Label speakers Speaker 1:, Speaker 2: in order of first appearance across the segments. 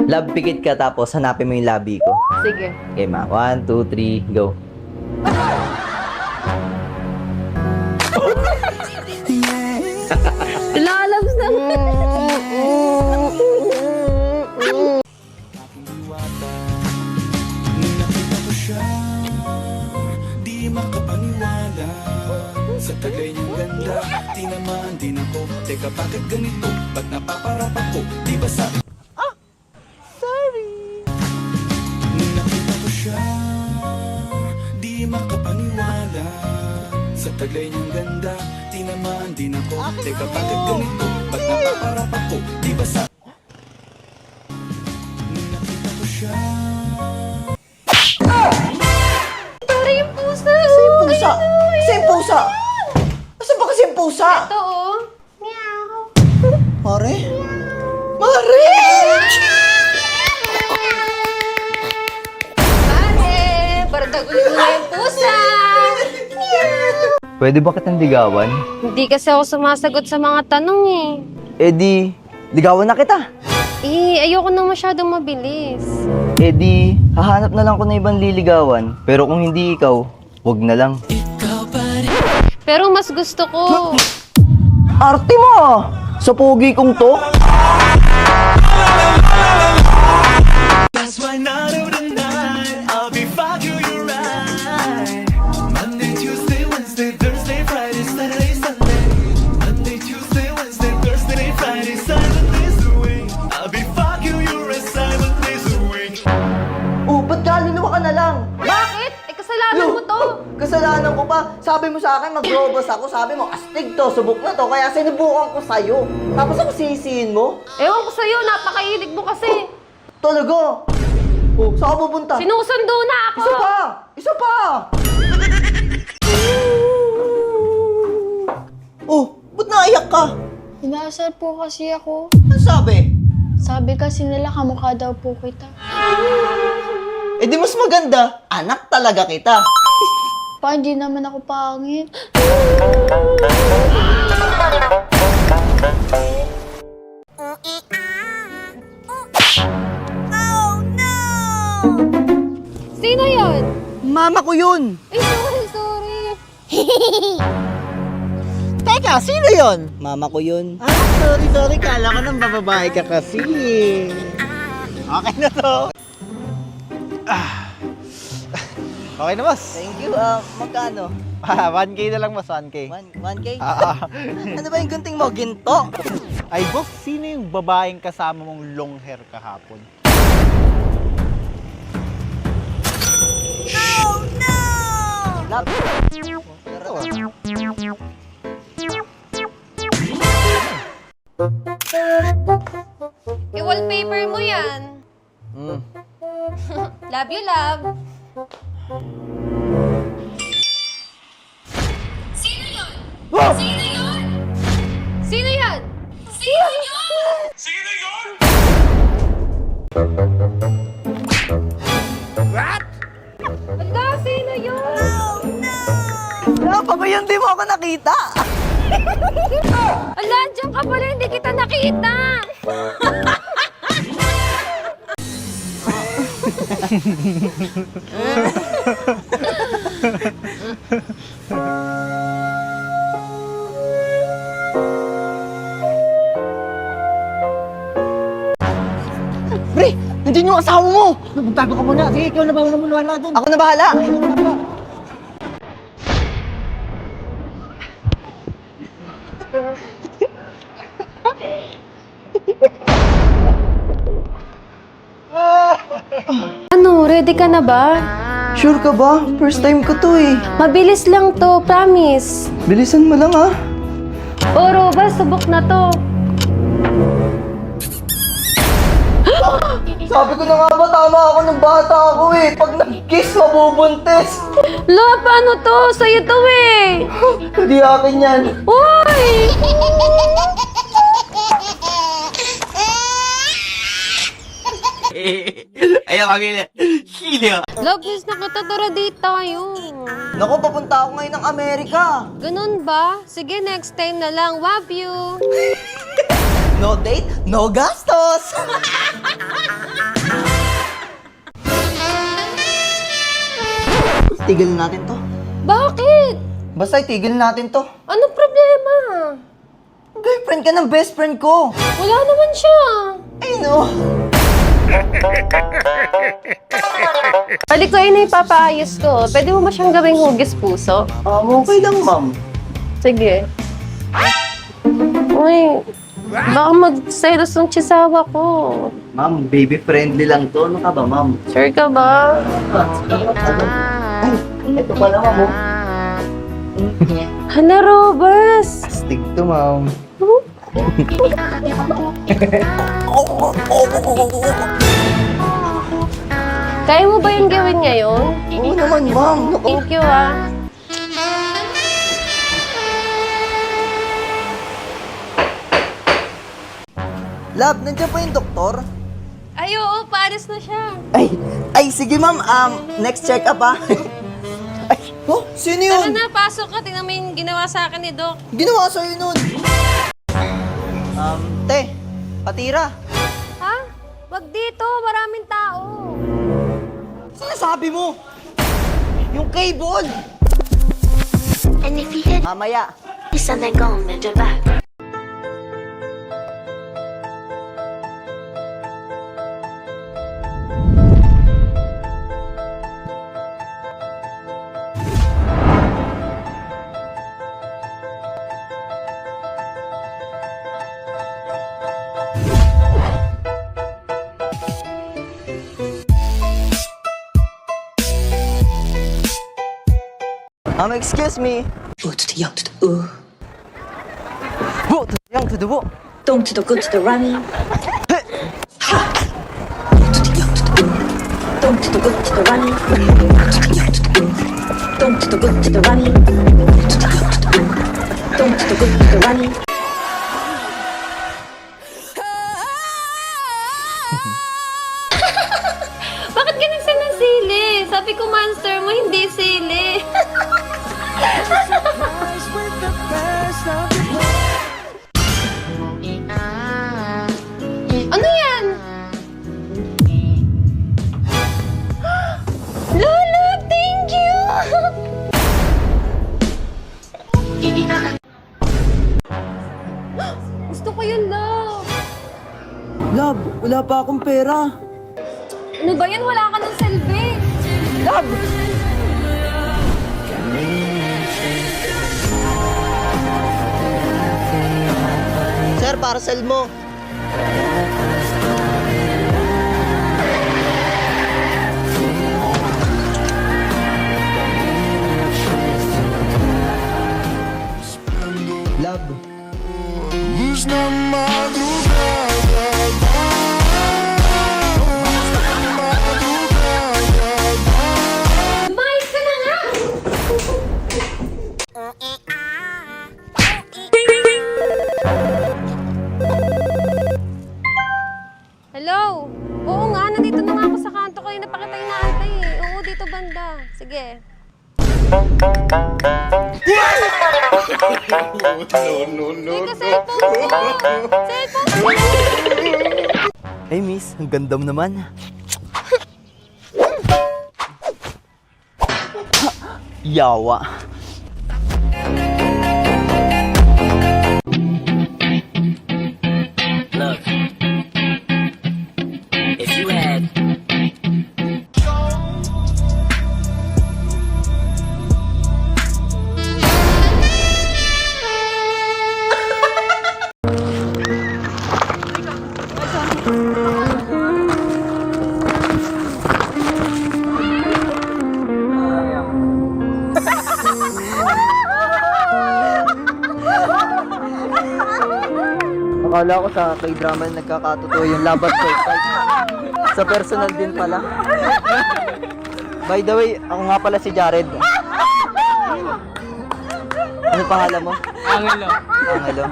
Speaker 1: Love pikit ka tapos hanapin mo yung labi ko.
Speaker 2: Sige.
Speaker 1: Okay, ma. 1, 2, 3, go.
Speaker 2: Lalabs naman.
Speaker 3: Nakita ko siya, di makapaniwala. Sa tagay niyang ganda, tinamaan din ako. Teka, bakit ganito? Ba't napaparap ako? Di ba sabi? Sorry. Nakita ko siya, di makapaniwala. Sa tagay niyang ganda, tinamaan din ako. Teka, bakit ganito? Ba't napaparap ako? Di ba sabi? Nakita ko siya.
Speaker 2: Pare yung pusa.
Speaker 4: Pusa! Kasi yung pusa! Asa ba kasi yung pusa?
Speaker 2: Ito oh. Meow.
Speaker 4: Mare? Mare!
Speaker 2: Pare, para tagulin mo na yung pusa.
Speaker 1: Pwede ba kitang ligawan?
Speaker 2: Hindi kasi ako sumasagot sa mga tanong eh.
Speaker 1: Eh di, ligawan na kita.
Speaker 2: Eh, ayoko nang masyadong mabilis.
Speaker 1: Eh di, hahanap na lang ko na ibang liligawan. Pero kung hindi ikaw, wag na lang.
Speaker 2: Pero mas gusto ko.
Speaker 1: Arte mo! Sa pogi kong to?
Speaker 3: That's why night of the night, I'll be fucking you right. Monday, Tuesday, Wednesday, Thursday, Friday, Saturday, Sunday. Monday, Tuesday, Wednesday, Thursday, Friday, 7 days a week. I'll be fucking you right 7 days a week.
Speaker 4: Oh, ba't kaluluwa ka na lang?
Speaker 2: Bakit? Eh, kasalanan mo to.
Speaker 4: Kasalanan ko pa. Sabi mo sa akin, mag-robos ako. Sabi mo, astig to, subok na to. Kaya sinubukan ko sa'yo. Tapos ako sisihin mo?
Speaker 2: Ewan ko sa'yo, napakahilig mo kasi.
Speaker 4: Talaga? Oh, saan ka pupunta?
Speaker 2: Sinusundo na ako.
Speaker 4: Isa pa! Isa pa! Oh, ba't naiyak ka?
Speaker 5: Inasal po kasi ako.
Speaker 4: Ano sabi?
Speaker 5: Sabi kasi nila kamukha daw po kita.
Speaker 4: Eh di mas maganda, anak talaga kita.
Speaker 5: Pa, hindi naman ako pangit.
Speaker 2: Sino yun?
Speaker 4: Mama ko yun!
Speaker 2: Ay, sorry.
Speaker 4: Teka, sino yun? Mama ko yun. Ah, sorry. Kala ko nang bababae ka kasi. Okay na to.
Speaker 6: Okay na, boss.
Speaker 4: Thank you. Magkano?
Speaker 6: 1K na lang, boss. 1K.
Speaker 4: 1K?
Speaker 6: Ah,
Speaker 4: Ano ba yung gunting mo? Ginto?
Speaker 6: ay, boss, sino yung babaeng kasama mong long hair kahapon?
Speaker 4: Lap.
Speaker 6: Ito, ah.
Speaker 2: I-wallpaper mo yan. Love you, love. Sino yun? Sino yun? Sino yun? Sino yun? Sino yun? What? Wala, sino yun?
Speaker 4: Lapa ko yun, di mo ako nakita.
Speaker 2: Ala, dyan ka pala, hindi kita nakita.
Speaker 4: Pre, nandiyan yung asawa mo.
Speaker 7: Magtago ka muna. Sige, ikaw na ba wala dun?
Speaker 4: Ako na bahala.
Speaker 2: Ano, ready ka na ba?
Speaker 4: Sure ka ba? First time ko to eh.
Speaker 2: Mabilis lang to, promise.
Speaker 4: Bilisan mo lang ah.
Speaker 2: Oro ba, subok na to.
Speaker 4: Sabi ko na nga ba, tama ako ng bata ako eh. Pag nag-kiss, mabubuntis.
Speaker 2: La, paano to? Sa'yo to eh.
Speaker 4: Hindi akin yan.
Speaker 2: Uy!
Speaker 4: Ayaw kami Hilya.
Speaker 2: Love, miss na kita, tara date tayo.
Speaker 4: Naku, papunta ako ngayon ng Amerika.
Speaker 2: Ganun ba? Sige, next time na lang. Love you.
Speaker 4: No date, no gastos.
Speaker 1: itigil natin to.
Speaker 2: Bakit?
Speaker 1: Basta itigil natin to.
Speaker 2: Anong problema?
Speaker 1: Girlfriend ka ng best friend ko.
Speaker 2: Wala naman siya.
Speaker 1: Ay no.
Speaker 2: Balik ko yun na ipapaayos ko. Pwede mo ba siyang gawing hugis puso?
Speaker 1: Okay lang, ma'am.
Speaker 2: Sige. Uy, baka mag-selos ng chisawa ko.
Speaker 1: Ma'am, baby friendly lang to. Ano ka ba, ma'am?
Speaker 2: Sure ka ba?
Speaker 1: Ay, ito pala, ma'am. oh.
Speaker 2: Hala, Robas!
Speaker 1: Astig to, ma'am.
Speaker 2: Kaya mo ba yung gawin ngayon?
Speaker 1: Oo naman, ma'am. Naku.
Speaker 2: Thank you, ah.
Speaker 1: Lab, nandiyan pa yung doktor?
Speaker 2: Ay, oo, paalis na siya.
Speaker 1: Ay, sige, ma'am. Next check-up, ah. Ay, oh, sino
Speaker 2: Tara
Speaker 1: yun?
Speaker 2: na, pasok ka. Tingnan mo yung ginawa sa akin ni Doc.
Speaker 1: Ginawa sa'yo nun. Te, patira.
Speaker 2: Ha? Wag dito, maraming tao.
Speaker 1: Sinasabi mo? Yung cable.
Speaker 8: And if you hit
Speaker 1: Mamaya.
Speaker 8: isa na gong medyo back.
Speaker 1: Excuse me.
Speaker 9: Go to the young to the ooh.
Speaker 1: Wo, to the young to the wo.
Speaker 9: Don't to the good to the running. Ha! Go to the young to the ooh. Don't to the good to the running. Go to the young to the ooh. Don't to the good to the running. Go to the young to the ooh. Don't to the good to the running.
Speaker 2: Bakit ganun siya ng sili? Sabi ko, monster mo, hindi sili. Ano yan? Lolo, thank you! Gusto ko yun, love.
Speaker 1: Lab, wala pa akong pera.
Speaker 2: Ano ba yan? Wala ka ng selfie.
Speaker 1: Lab! Sir, parcel mo. Lab.
Speaker 2: Lumayas ka na nga! Hello? Oo nga, nandito na nga ako sa kanto ko. Yung napakita yung naantay eh. Oo, dito banda. Sige. Dito, cellphone ko! Cellphone ko!
Speaker 1: Hey, miss. Ang ganda mo naman. Yawa.
Speaker 9: Look. If you had
Speaker 1: Akala ko sa K-drama na nagkakatotoo yung labat ko. Sa personal din pala. By the way, ako nga pala si Jared. Ano pangalan mo? Angelo. Angelo.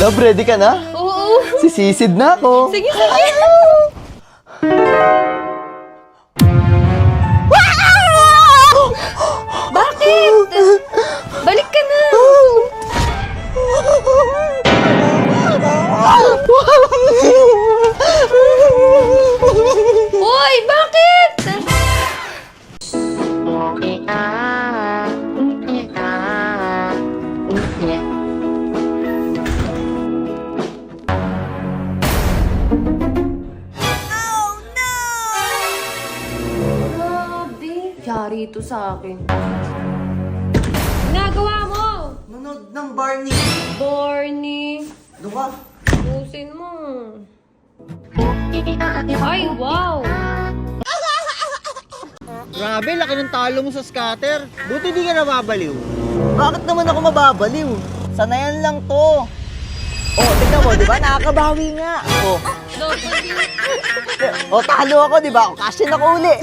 Speaker 1: Love, ready ka na?
Speaker 2: Oo.
Speaker 1: Sisisid na ako.
Speaker 2: Sige, sige. dito sa akin. Ginagawa mo!
Speaker 1: Nunod ng Barney.
Speaker 2: Barney!
Speaker 1: Doon ka.
Speaker 2: Pusin mo. Ay, wow!
Speaker 4: Grabe, laki ng talo mo sa scatter. Buti di ka nababaliw.
Speaker 1: Bakit naman ako mababaliw? Sanayan lang to. Oh, tignan mo, di ba? Nakakabawi nga. Oh,
Speaker 2: Lord, hindi.
Speaker 1: oh talo ako, di ba? Kasi ako uli.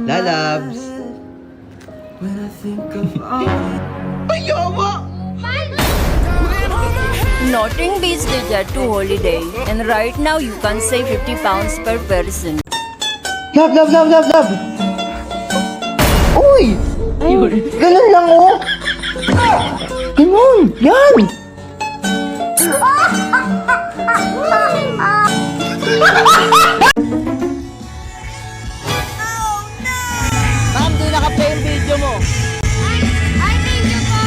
Speaker 4: Lalabs.
Speaker 9: Nothing beats the Jet2 holiday, and right now you can save 50 pounds per person.
Speaker 1: Love, love, love, love, love. Uy! Ganun lang, oh. Ganun, yan.
Speaker 4: Ma'am, di naka-play yung video mo.
Speaker 2: Ay, thank you po!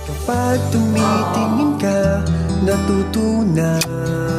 Speaker 3: Kapag tumitingin ka, natutunan